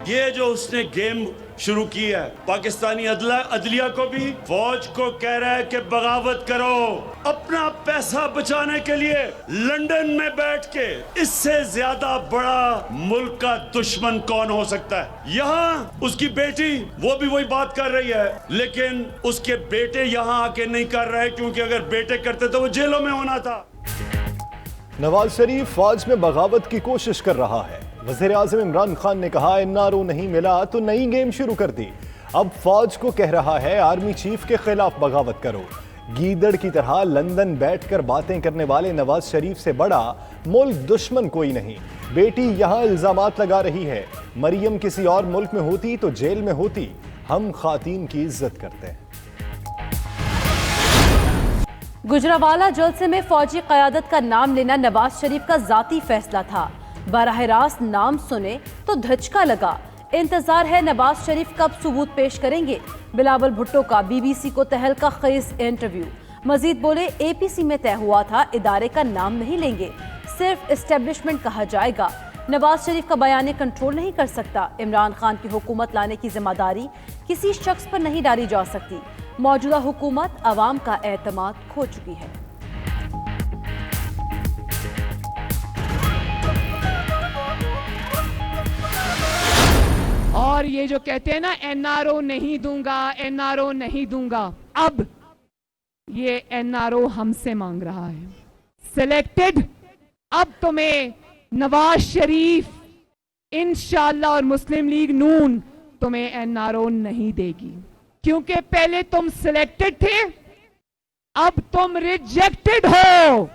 ये जो उसने गेम शुरू की है, पाकिस्तानी अदलिया को भी, फौज को कह रहा है कि बगावत करो अपना पैसा बचाने के लिए लंदन में बैठ के। इससे ज्यादा बड़ा मुल्क का दुश्मन कौन हो सकता है? यहाँ उसकी बेटी वो भी वही बात कर रही है, लेकिन उसके बेटे यहाँ आके नहीं कर रहे, क्योंकि अगर बेटे करते तो वो जेलों में होना था। नवाज शरीफ फौज में बगावत की कोशिश कर रहा है। वज़ीर-ए-आज़म इमरान खान ने कहा एनआरओ नहीं मिला तो नई गेम शुरू कर दी। अब फौज को कह रहा है आर्मी चीफ के खिलाफ बगावत करो। गीदड़ की तरह लंदन बैठकर बातें करने वाले नवाज शरीफ से बड़ा मुल्क दुश्मन कोई नहीं। बेटी यहां इल्जामात लगा रही है, मरियम किसी और मुल्क में होती तो जेल में होती। हम खातीन की इज्जत करते हैं। गुजरावाला जलसे में फौजी क़यादत का नाम लेना नवाज शरीफ का जाती फैसला था। बराह रास्त नाम सुने तो धचका लगा। इंतजार है नवाज शरीफ कब सबूत पेश करेंगे। बिलावल भुट्टो का बीबीसी को तहलका खेज इंटरव्यू। मजीद बोले एपीसी में तय हुआ था इदारे का नाम नहीं लेंगे, सिर्फ एस्टेब्लिशमेंट कहा जाएगा। नवाज शरीफ का बयान कंट्रोल नहीं कर सकता। इमरान खान की हुकूमत लाने की जिम्मेदारी किसी शख्स पर नहीं डाली जा सकती। मौजूदा हुकूमत अवाम का एतमाद खो चुकी है। और ये जो कहते हैं ना एनआरओ नहीं दूंगा, एनआरओ नहीं दूंगा, अब ये एनआरओ हमसे मांग रहा है सिलेक्टेड। अब तुम्हें नवाज शरीफ इंशाअल्लाह और मुस्लिम लीग नून तुम्हें एनआरओ नहीं देगी, क्योंकि पहले तुम सिलेक्टेड थे, अब तुम रिजेक्टेड हो।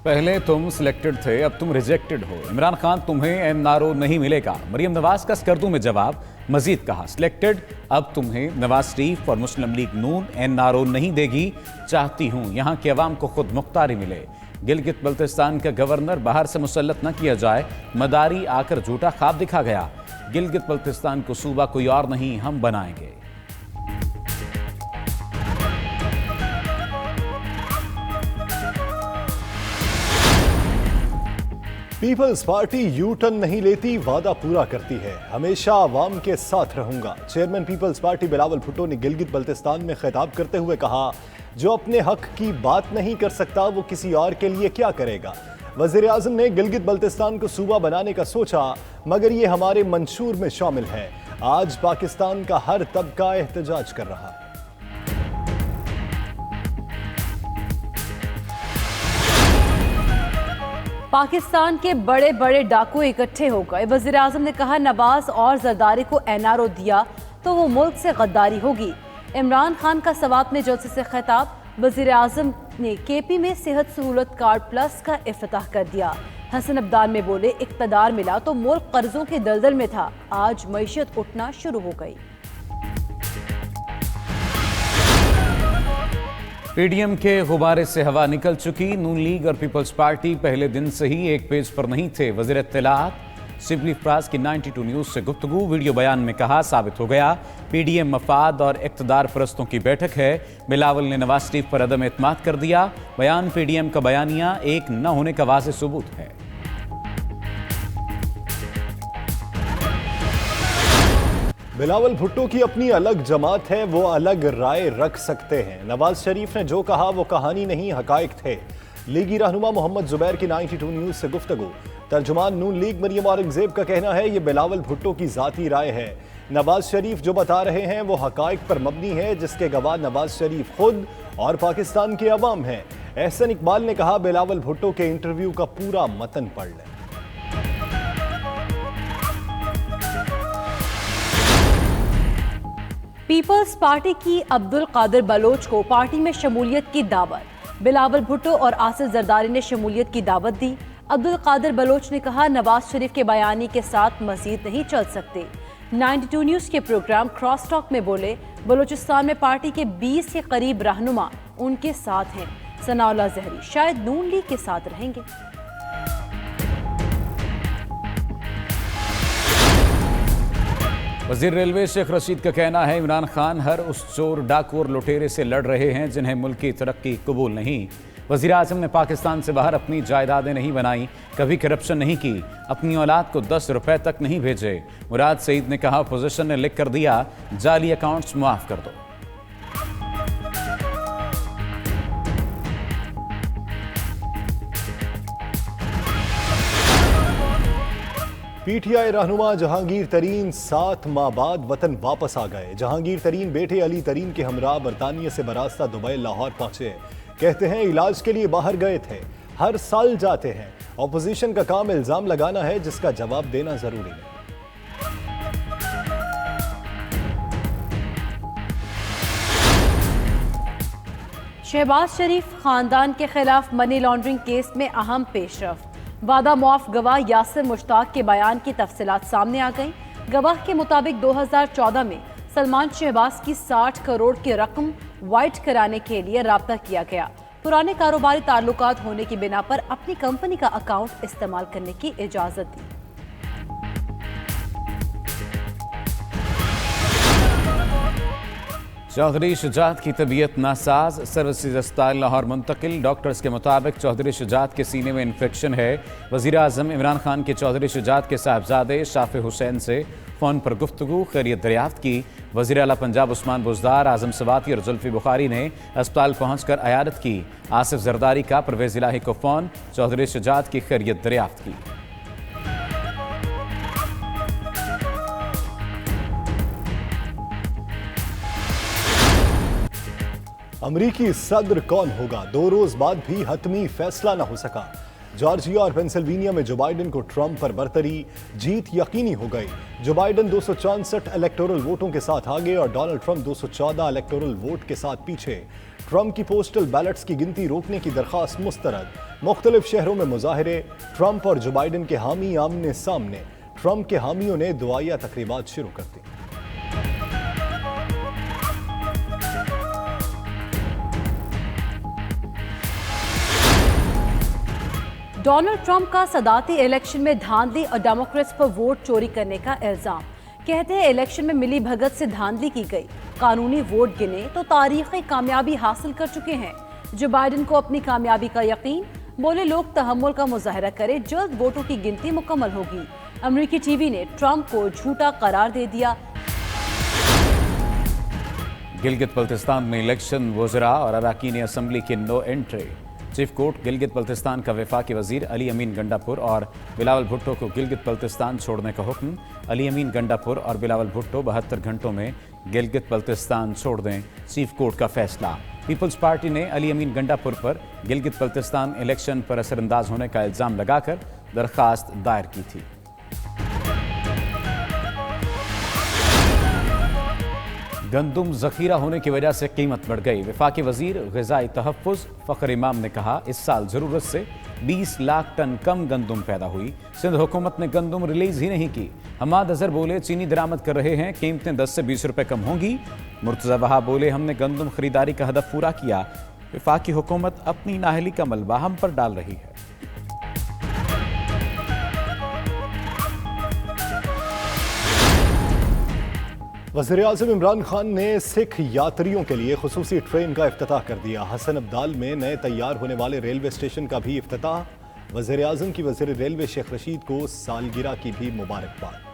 पहले तुम सिलेक्टेड थे, अब तुम रिजेक्टेड हो। इमरान खान तुम्हें एनआरओ नहीं मिलेगा। मरियम नवाज का स्कर्दू में जवाब। मजीद कहा सिलेक्टेड, अब तुम्हें नवाज शरीफ और मुस्लिम लीग नून एनआरओ नहीं देगी। चाहती हूं यहां की अवाम को खुद मुख्तारी मिले। गिलगित बल्तिस्तान का गवर्नर बाहर से मुसल्लत न किया जाए, मदारी आकर झूठा ख्वाब दिखा गया। गिलगित बल्तिस्तान को सूबा कोई और नहीं, हम बनाएंगे। पीपल्स पार्टी यू टर्न नहीं लेती, वादा पूरा करती है। हमेशा आवाम के साथ रहूंगा। Chairman peoples party Bilawal Bhutto ने गिलगित बल्तिस्तान में खिताब करते हुए कहा, जो अपने हक की बात नहीं कर सकता वो किसी और के लिए क्या करेगा। वज़ीर-ए-आज़म ने गिलगित बल्तिस्तान को सूबा बनाने का सोचा, मगर ये हमारे मंशूर में शामिल है। आज पाकिस्तान का हर तबका एहतजाज कर रहा है। पाकिस्तान के बड़े बड़े डाकू इकट्ठे हो गए। वज़ीर-ए-आज़म ने कहा नवाज और जरदारी को एनआरओ दिया तो वो मुल्क से गद्दारी होगी। इमरान खान का सवात में जलसे से खिताब। वज़ीर-ए-आज़म ने केपी में सेहत सहूलत कार्ड प्लस का इफ्तिताह कर दिया। हसन अब्दान में बोले इक़्तिदार मिला तो मुल्क कर्जों के दलदल में था, आज मईशत उठना शुरू हो गई। पीडीएम के गुब्बारे से हवा निकल चुकी। नून लीग और पीपल्स पार्टी पहले दिन से ही एक पेज पर नहीं थे। वज़ीर इत्तलाआत सिबली फराज की 92 न्यूज़ से गुफ्तगू। वीडियो बयान में कहा साबित हो गया पीडीएम मफाद और इक़्तिदार परस्तों की बैठक है। बिलावल ने नवाज शरीफ पर अदम एतमाद कर दिया। बयान पीडीएम का बयानिया एक न होने का वाज़ेह सबूत है। बिलावल भुट्टो की अपनी अलग जमात है, वो अलग राय रख सकते हैं। नवाज शरीफ ने जो कहा वो कहानी नहीं, हकायक थे। लीगी रहनुमा मोहम्मद जुबैर की 92 न्यूज़ से गुफ्तगू। तर्जुमान नून लीग मरियम औरंगजेब का कहना है ये बिलावल भुट्टो की ज़ाती राय है। नवाज शरीफ जो बता रहे हैं वो हकायक पर मबनी है, जिसके गवाह नवाज शरीफ खुद और पाकिस्तान के अवाम हैं। एहसन इकबाल ने कहा बिलावल भुट्टो के इंटरव्यू का पूरा मतन पढ़ लें। पीपल्स पार्टी की अब्दुल कादिर बलोच को पार्टी में शमूलियत की दावत। बिलावल भुट्टो और आसिफ जरदारी ने शमूलियत की दावत दी। अब्दुल कादिर बलोच ने कहा नवाज शरीफ के बयानी के साथ मजीद नहीं चल सकते। 92 न्यूज़ के प्रोग्राम क्रॉस टॉक में बोले बलूचिस्तान में पार्टी के 20 के करीब रहनुमा उनके साथ हैं। सनाउल्लाह जहरी शायद नून लीग के साथ रहेंगे। वज़ीर रेलवे शेख रशीद का कहना है इमरान खान हर उस चोर डाकू और लुटेरे से लड़ रहे हैं जिन्हें मुल्क की तरक्की कबूल नहीं। वज़ीर आज़म ने पाकिस्तान से बाहर अपनी जायदादें नहीं बनाई, कभी करप्शन नहीं की, अपनी औलाद को 10 रुपए तक नहीं भेजे। मुराद सईद ने कहा, अपोजिशन ने लिख कर दिया जाली अकाउंट्स माफ कर दो। पीटीआई रहनुमा जहांगीर तरीन 7 माह बाद वतन वापस आ गए। जहांगीर तरीन बेटे अली तरीन के हमरा बरतानिया से बरास्ता दुबई लाहौर पहुंचे। कहते हैं इलाज के लिए बाहर गए थे, हर साल जाते हैं। ऑपोजिशन का काम इल्जाम लगाना है जिसका जवाब देना जरूरी नहीं। शहबाज शरीफ खानदान के खिलाफ मनी लॉन्ड्रिंग केस में अहम पेशरफ। वादा मुआफ गवाह यासिर मुश्ताक के बयान की तफसीलात सामने आ गई। गवाह के मुताबिक 2014 में सलमान शहबाज की 60 करोड़ की रकम वाइट कराने के लिए राब्ता किया गया। पुराने कारोबारी ताल्लुकात होने की बिना पर अपनी कंपनी का अकाउंट इस्तेमाल करने की इजाजत दी। चौधरी शुजात की तबीयत नासाज, सर्विसेज अस्पताल लाहौर मुंतकिल। डॉक्टर्स के मुताबिक चौधरी शुजात के सीने में इन्फेक्शन है। वज़ीर आज़म इमरान खान के चौधरी शुजात के साहबजादे शाफे हुसैन से फ़ोन पर गुफ्तगू, खैरियत दरियाफ्त की। वज़ीर आला पंजाब उस्मान बुज़दार, आज़म सवाती और जुल्फ़ी बुखारी ने अस्पताल पहुँच कर अयादत की। आसिफ जरदारी का परवेज़ इलाही को फ़ोन, चौधरी शुजात की खैरियत दरियाफ्त की। अमरीकी सदर कौन होगा, 2 रोज बाद भी हतमी फैसला न हो सका। जॉर्जिया और पेंसिल्वेनिया में जो बाइडेन को ट्रंप पर बरतरी, जीत यकीनी हो गई। जो बाइडेन 264 इलेक्टोरल वोटों के साथ आगे और डोनाल्ड ट्रंप 214 इलेक्टोरल वोट के साथ पीछे। ट्रंप की पोस्टल बैलेट्स की गिनती रोकने की दरखास्त मुस्तरद। मुख्तलिफ शहरों में मुजाहरे, ट्रंप और जो बाइडेन के हामी आमने सामने। ट्रंप के हामियों ने दुआया तकरीबात शुरू कर दी। डोनाल्ड ट्रंप का सदाती इलेक्शन में धांधली और डेमोक्रेट्स पर वोट चोरी करने का इल्जाम। कहते हैं इलेक्शन में मिली भगत से धांधली की गई, कानूनी वोट गिने तो तारीखी कामयाबी हासिल कर चुके हैं। जो बाइडेन को अपनी कामयाबी का यकीन, बोले लोग तहम्मुल का मुजाहरा करें, जल्द वोटों की गिनती मुकम्मल होगी। अमरीकी टीवी ने ट्रंप को झूठा करार दे दिया। गिलगित बल्तिस्तान में इलेक्शन, वज़रा और अरकान असम्बली की no entry. Chief court Gilgit Baltistan का वफाकी वजीर अली अमीन गंडापुर और बिलावल भुट्टो को गिलगित बल्तिस्तान छोड़ने का हुक्म। अली अमीन गंडापुर और बिलावल भुट्टो 72 घंटों में गिलगित बल्तिस्तान छोड़ दें, चीफ कोर्ट का फैसला। पीपल्स पार्टी ने अली अमीन गंडापुर पर गिलगित बल्तिस्तान इलेक्शन पर असरअंदाज होने का इल्ज़ाम लगाकर दरख्वास्त दायर की थी। गंदुम जखीरा होने की वजह से कीमत बढ़ गई। वफाकी वजीर ग़िज़ाई तहफ़्फ़ुज़ फ़ख्र इमाम ने कहा, इस साल ज़रूरत से 20 लाख टन कम गंदुम पैदा हुई। सिंध हुकूमत ने गंदुम रिलीज़ ही नहीं की। हमाद अज़हर बोले, चीनी दरामद कर रहे हैं, कीमतें 10 से 20 रुपए कम होंगी। मुर्तज़ा वहाब बोले, हमने गंदुम खरीदारी का हदफ पूरा किया। वफाकी हुकूमत अपनी नाअहली का मलबा हम पर डाल रही है। वज़ीर-ए-आज़म इमरान खान ने सिख यात्रियों के लिए खुसूसी ट्रेन का इफ्तिताह कर दिया। हसन अब्दाल में नए तैयार होने वाले रेलवे स्टेशन का भी इफ्तिताह। वज़ीर-ए-आज़म की वज़ीर रेलवे शेख रशीद को सालगिरह की भी मुबारकबाद।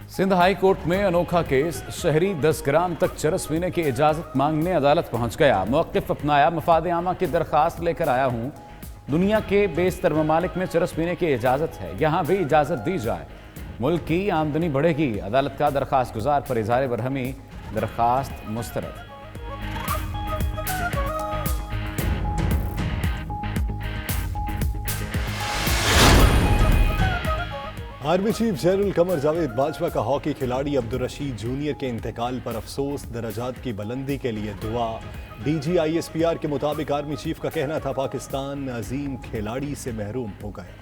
सिंध हाई कोर्ट में अनोखा केस, शहरी 10 ग्राम तक चरस पीने की इजाजत मांगने अदालत पहुंच गया। मौक़िफ़ अपनाया, मफाद आमा की दरखास्त लेकर आया हूं। दुनिया के बेशतर ममालिक में चरस पीने की इजाजत है, यहां भी इजाजत दी जाए, मुल्क की आमदनी बढ़ेगी। अदालत का दरखास्त गुजार पर इज़हार बरहमी, दरखास्त मुस्तरद। Army chief general Qamar Javed Bajwa का हॉकी खिलाड़ी अब्दुल रशीद जूनियर के इंतकाल पर अफसोस, दर्जात की बुलंदी के लिए दुआ। DGISPR के मुताबिक आर्मी चीफ का कहना था, पाकिस्तान अजीम खिलाड़ी से महरूम हो गया।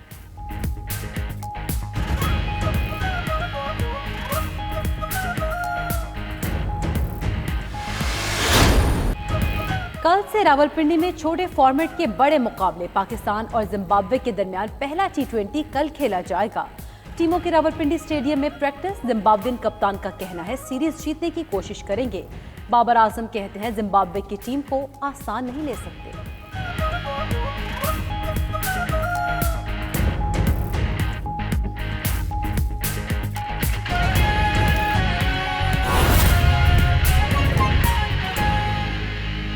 कल से रावलपिंडी में छोटे फॉर्मेट के बड़े मुकाबले पाकिस्तान और जिम्बाब्वे के दरमियान पहला T20 कल खेला जाएगा। टीमों के रावलपिंडी स्टेडियम में प्रैक्टिस। जिम्बाब्वेन कप्तान का कहना है सीरीज जीतने की कोशिश करेंगे। बाबर आजम कहते हैं जिम्बाब्वे की टीम को आसान नहीं ले सकते।